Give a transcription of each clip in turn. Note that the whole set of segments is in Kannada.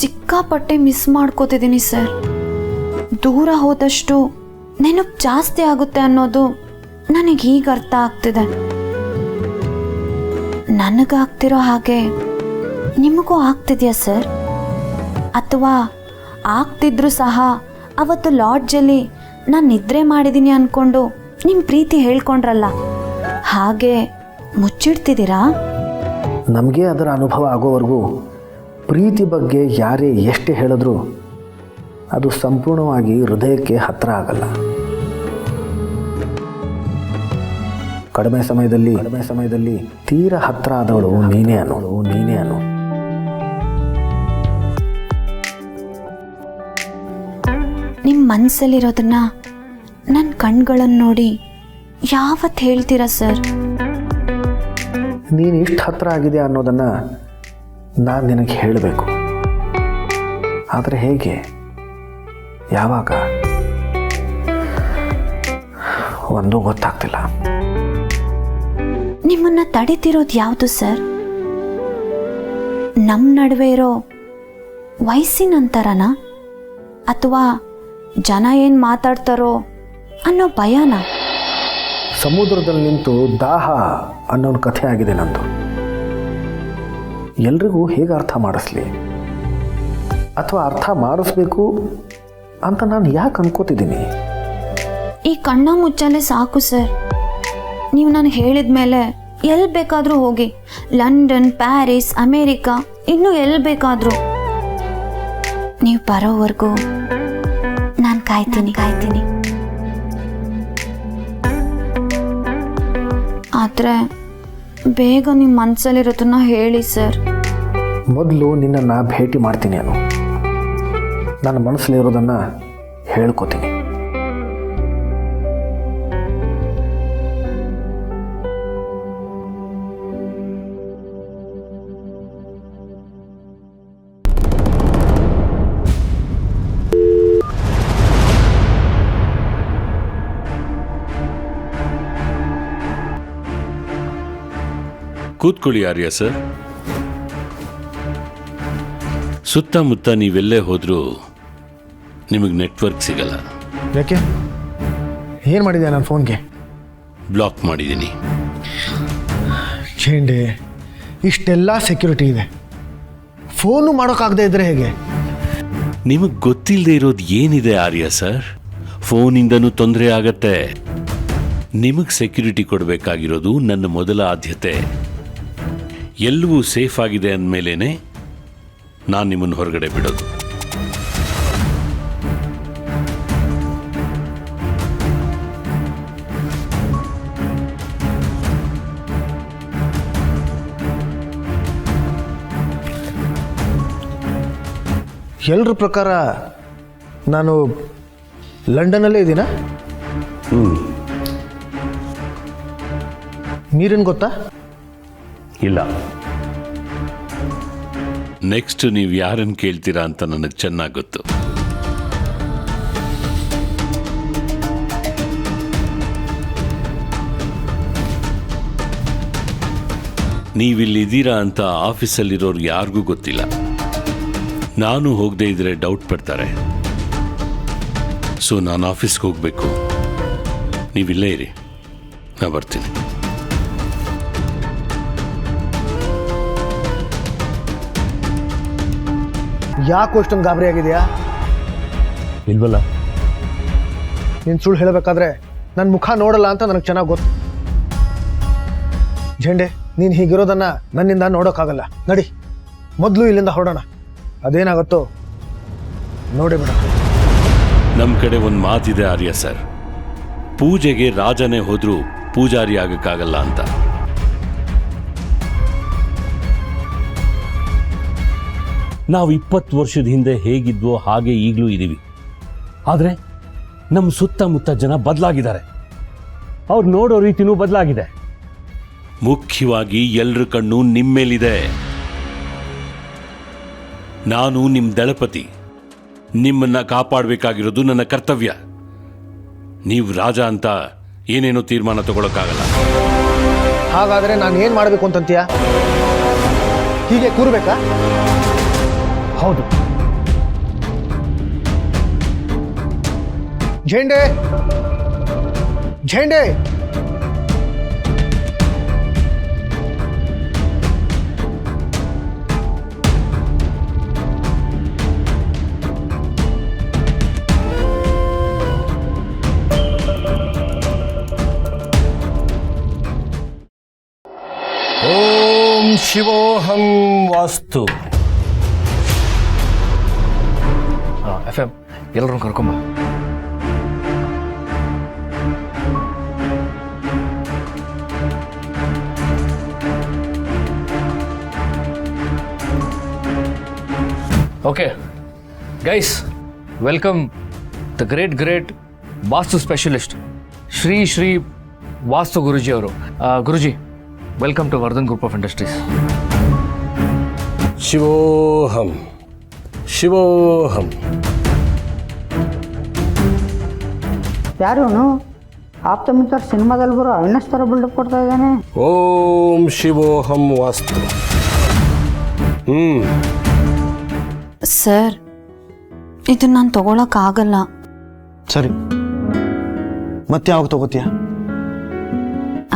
ಸಿಕ್ಕಾಪಟ್ಟೆ ಮಿಸ್ ಮಾಡ್ಕೋತಿದ್ದೀನಿ ಸರ್. ದೂರ ಹೋದಷ್ಟು ನೆನಪು ಜಾಸ್ತಿ ಆಗುತ್ತೆ ಅನ್ನೋದು ನನಗೆ ಈಗ ಅರ್ಥ ಆಗ್ತಿದೆ. ನನಗಾಗ್ತಿರೋ ಹಾಗೆ ನಿಮಗೂ ಆಗ್ತಿದೆಯಾ ಸರ್? ಅಥವಾ ಆಗ್ತಿದ್ರೂ ಸಹ ಅವತ್ತು ಲಾಡ್ಜಲ್ಲಿ ನಾನು ನಿದ್ರೆ ಮಾಡಿದ್ದೀನಿ ಅಂದ್ಕೊಂಡು ನಿಮ್ಮ ಪ್ರೀತಿ ಹೇಳ್ಕೊಂಡ್ರಲ್ಲ, ಹಾಗೆ ಮುಚ್ಚಿಡ್ತಿದ್ದೀರಾ? ನಮಗೆ ಅದರ ಅನುಭವ ಆಗೋವರೆಗೂ ಪ್ರೀತಿ ಬಗ್ಗೆ ಯಾರೇ ಎಷ್ಟೇ ಹೇಳಿದ್ರೂ ಅದು ಸಂಪೂರ್ಣವಾಗಿ ಹೃದಯಕ್ಕೆ ಹತ್ತಿರ ಆಗಲ್ಲ. ಕಡಿಮೆ ಸಮಯದಲ್ಲಿ ತೀರ ಹತ್ತಿರ ಆದವಳು ನೀನೇ ಅನ್ನು. ನಿಮ್ಮ ಮನಸ್ಸಲ್ಲಿರೋದನ್ನ ನನ್ನ ಕಣ್ಗಳನ್ನು ನೋಡಿ ಯಾವತ್ತು ಹೇಳ್ತೀರಾ ಸರ್? ನೀನು ಇಷ್ಟು ಹತ್ತಿರ ಆಗಿದೆ ಅನ್ನೋದನ್ನು ನಾನು ನಿನಗೆ ಹೇಳಬೇಕು. ಆದರೆ ಹೇಗೆ, ಯಾವಾಗ, ಒಂದೂ ಗೊತ್ತಾಗ್ತಿಲ್ಲ. ನಿಮ್ಮನ್ನ ತಡೀತಿರೋದು ಯಾವುದು ಸರ್? ನಮ್ಮ ನಡುವೆ ಇರೋ ವಯಸ್ಸಿನ ಅಂತರನ, ಅಥವಾ ಜನ ಏನು ಮಾತಾಡ್ತಾರೋ ಅನ್ನೋ ಭಯನ? ಸಮುದ್ರದಲ್ಲಿ ನಿಂತು ದಾಹ ಅನ್ನೋ ಕಥೆ ಆಗಿದೆ ನಂದು. ಎಲ್ರಿಗೂ ಹೇಗೆ ಅರ್ಥ ಮಾಡಿಸ್ಲಿ, ಅಥವಾ ಅರ್ಥ ಮಾಡಿಸ್ಬೇಕು ಅಂತ ನಾನು ಯಾಕೆ ಅನ್ಕೋತಿದ್ದೀನಿ? ಈ ಕಣ್ಣ ಮುಚ್ಚಲೆ ಸಾಕು ಸರ್. ನೀವು ನನಗೆ ಹೇಳಿದ ಮೇಲೆ ಎಲ್ಲಿ ಬೇಕಾದರೂ ಹೋಗಿ, ಲಂಡನ್, ಪ್ಯಾರಿಸ್, ಅಮೇರಿಕಾ, ಇನ್ನೂ ಎಲ್ಲಿ ಬೇಕಾದರೂ. ನೀವು ಬರೋವರೆಗೂ ನಾನು ಕಾಯ್ತೀನಿ. ಆದರೆ ಬೇಗ ನಿಮ್ಮ ಮನಸ್ಸಲ್ಲಿರೋದನ್ನ ಹೇಳಿ ಸರ್. ಮೊದಲು ನಿನ್ನನ್ನು ಭೇಟಿ ಮಾಡ್ತೀನಿ. ನನ್ನ ಮನಸ್ಸಲ್ಲಿರೋದನ್ನು ಹೇಳ್ಕೊತೀನಿ. ಕೂತ್ಕೊಳ್ಳಿ ಆರ್ಯ ಸರ್. ಸುತ್ತಮುತ್ತ ನೀವೆಲ್ಲೇ ಹೋದರೂ ನಿಮಗೆ ನೆಟ್ವರ್ಕ್ ಸಿಗಲ್ಲ. ಯಾಕೆ? ಏನು ಮಾಡಿದೆ ನನ್ನ ಫೋನ್ಗೆ? ಬ್ಲಾಕ್ ಮಾಡಿದ್ದೀನಿ. ಚೇಂಡೆ, ಇಷ್ಟೆಲ್ಲ ಸೆಕ್ಯೂರಿಟಿ ಇದೆ, ಫೋನು ಮಾಡೋಕ್ಕಾಗದೇ ಇದ್ರೆ ಹೇಗೆ? ನಿಮಗೆ ಗೊತ್ತಿಲ್ಲದೆ ಇರೋದು ಏನಿದೆ ಆರ್ಯ ಸರ್? ಫೋನಿಂದನೂ ತೊಂದರೆ ಆಗತ್ತೆ. ನಿಮಗೆ ಸೆಕ್ಯೂರಿಟಿ ಕೊಡಬೇಕಾಗಿರೋದು ನನ್ನ ಮೊದಲ ಆದ್ಯತೆ. ಎಲ್ಲವೂ ಸೇಫ್ ಆಗಿದೆ ಅಂದಮೇಲೆ ನಾನು ನಿಮ್ಮನ್ನು ಹೊರಗಡೆ ಬಿಡೋದು. ಎಲ್ಲರ ಪ್ರಕಾರ ನಾನು ಲಂಡನ್ನಲ್ಲೇ ಇದ್ದೀನಾ? ನೀರೇನು ಗೊತ್ತಾ? ಇಲ್ಲ. ನೆಕ್ಸ್ಟ್ ನೀವು ಯಾರನ್ನು ಕೇಳ್ತೀರಾ ಅಂತ ನನಗೆ ಚೆನ್ನಾಗಿ ಗೊತ್ತು. ನೀವಿಲ್ಲಿದ್ದೀರಾ ಅಂತ ಆಫೀಸಲ್ಲಿರೋರು ಯಾರಿಗೂ ಗೊತ್ತಿಲ್ಲ. ನಾನು ಹೋಗದೆ ಇದ್ರೆ ಡೌಟ್ ಪಡ್ತಾರೆ. ಸೊ ನಾನು ಆಫೀಸ್ಗೆ ಹೋಗಬೇಕು. ನೀವಿಲ್ಲೇ ಇರಿ, ನಾ ಬರ್ತೀನಿ. ಯಾಕೆ ಅಷ್ಟೊಂದು ಗಾಬರಿ ಆಗಿದೆಯಾ? ಇಲ್ವಲ್ಲ. ನೀನು ಸುಳ್ಳು ಹೇಳಬೇಕಾದ್ರೆ ನನ್ನ ಮುಖ ನೋಡಲ್ಲ ಅಂತ ನನಗೆ ಚೆನ್ನಾಗಿ ಗೊತ್ತು. ಝಂಡೆ, ನೀನು ಹೀಗಿರೋದನ್ನು ನನ್ನಿಂದ ನೋಡೋಕ್ಕಾಗಲ್ಲ. ನಡಿ, ಮೊದಲು ಇಲ್ಲಿಂದ ಹೊರಡೋಣ. ಅದೇನಾಗುತ್ತೋ ನೋಡಿ ಬಿಡ. ನಮ್ಮ ಕಡೆ ಒಂದು ಮಾತಿದೆ ಆರ್ಯ ಸರ್, ಪೂಜೆಗೆ ರಾಜನೇ ಹೋದ್ರೂ ಪೂಜಾರಿ ಆಗಕ್ಕಾಗಲ್ಲ ಅಂತ. ನಾವು 20 ವರ್ಷದ ಹಿಂದೆ ಹೇಗಿದ್ವೋ ಹಾಗೆ ಈಗಲೂ ಇದ್ದೀವಿ. ಆದರೆ ನಮ್ಮ ಸುತ್ತಮುತ್ತ ಜನ ಬದಲಾಗಿದ್ದಾರೆ. ಅವ್ರು ನೋಡೋ ರೀತಿನೂ ಬದಲಾಗಿದೆ. ಮುಖ್ಯವಾಗಿ ಎಲ್ಲರ ಕಣ್ಣು ನಿಮ್ಮ ಮೇಲಿದೆ. ನಾನು ನಿಮ್ಮ ದಳಪತಿ. ನಿಮ್ಮನ್ನ ಕಾಪಾಡಬೇಕಾಗಿರೋದು ನನ್ನ ಕರ್ತವ್ಯ. ನೀವು ರಾಜ ಅಂತ ಏನೇನೋ ತೀರ್ಮಾನ ತಗೊಳಕ್ಕಾಗಲ್ಲ. ಹಾಗಾದರೆ ನಾನು ಏನು ಮಾಡಬೇಕು ಅಂತಂತೀಯ? ಹೀಗೆ ಕೂರ್ಬೇಕಾ? ಹೌದು. झेंडे झेंडे ಓಂ ಶಿವೋಹಂ ವಾಸ್ತು. FM ಎಲ್ಲರೂ ಕರ್ಕೊಂಬ. Okay, guys, welcome the great Vastu specialist, Shri Vastu Guruji avaru. Guruji, welcome to Vardhan Group of Industries. ಶಿವೋಹಂ ಶಿವೋಹಂ. ಯಾರು ಆಪ್ತಮಿತ್ರ ಸಿನಿಮಾದಲ್ಲಿ ಬರೋ ಅವಿನಾಶ್ ಥರ ಬಿಲ್ಡಪ್ ಕೊಡ್ತಾ ಇದ್ದಾನೆ. ಓಂ ಶಿವೋಹಂ ವಾಸ್ತು. ಸರ್, ಇದು ನಾನು ತಗೊಳಕ್ಕಾಗಲ್ಲ. ಸರಿ, ಮತ್ತೆ ಯಾವಾಗ ತಗೋತೀಯ?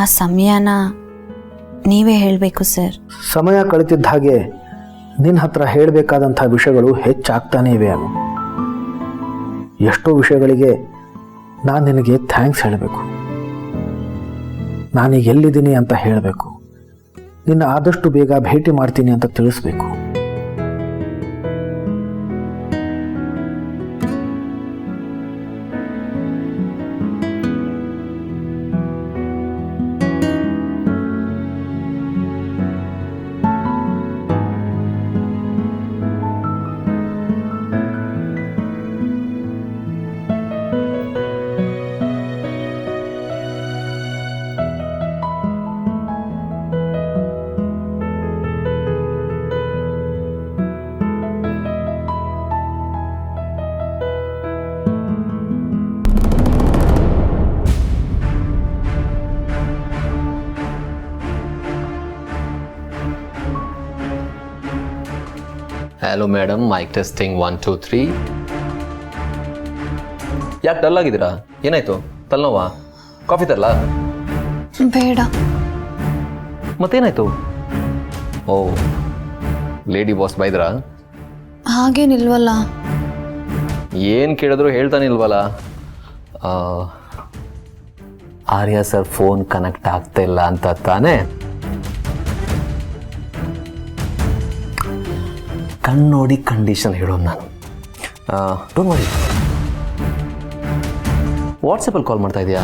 ಆ ಸಮಯನ ನೀವೇ ಹೇಳಬೇಕು ಸರ್. ಸಮಯ ಕಳಿತಿದ್ದ ಹಾಗೆ ನಿನ್ನ ಹತ್ರ ಹೇಳಬೇಕಾದಂಥ ವಿಷಯಗಳು ಹೆಚ್ಚಾಗ್ತಾನೇ ಇವೆ. ಅವು ಎಷ್ಟೋ ವಿಷಯಗಳಿಗೆ ನಾನು ನಿನಗೆ ಥ್ಯಾಂಕ್ಸ್ ಹೇಳಬೇಕು, ನಾನೀಗ ಎಲ್ಲಿದ್ದೀನಿ ಅಂತ ಹೇಳಬೇಕು, ನಿನ್ನ ಆದಷ್ಟು ಬೇಗ ಭೇಟಿ ಮಾಡ್ತೀನಿ ಅಂತ ತಿಳಿಸ್ಬೇಕು. Hello madam, mic testing 1 2 3. ಯಾಕೆ ಡಲ್ ಆಗಿದ್ದೀರಾ? ಏನಾಯ್ತು? ತಲೆನೋವಾ? ಕಾಫಿ ತರಲಾ? ಬೇಡ. ಮತ್ತೇನಾಯ್ತು? ಓ, ಲೇಡಿ ಬಾಸ್ ಬೈದ್ರಾ? ಹಾಗೇನಿಲ್ವಲ್ಲ. ಏನು ಕೇಳಿದ್ರು ಹೇಳ್ತಾನಿಲ್ವಲ್ಲ. ಆರ್ಯ ಸರ್ ಫೋನ್ ಕನೆಕ್ಟ್ ಆಗ್ತಾ ಇಲ್ಲ ಅಂತ ತಾನೇ? ಕಣ್ಣೋಡಿ ಕಂಡೀಷನ್ ಹೇಳೋದು ನಾನು. Don't worry. ವಾಟ್ಸಪ್ಪಲ್ಲಿ ಕಾಲ್ ಮಾಡ್ತಾ ಇದೆಯಾ?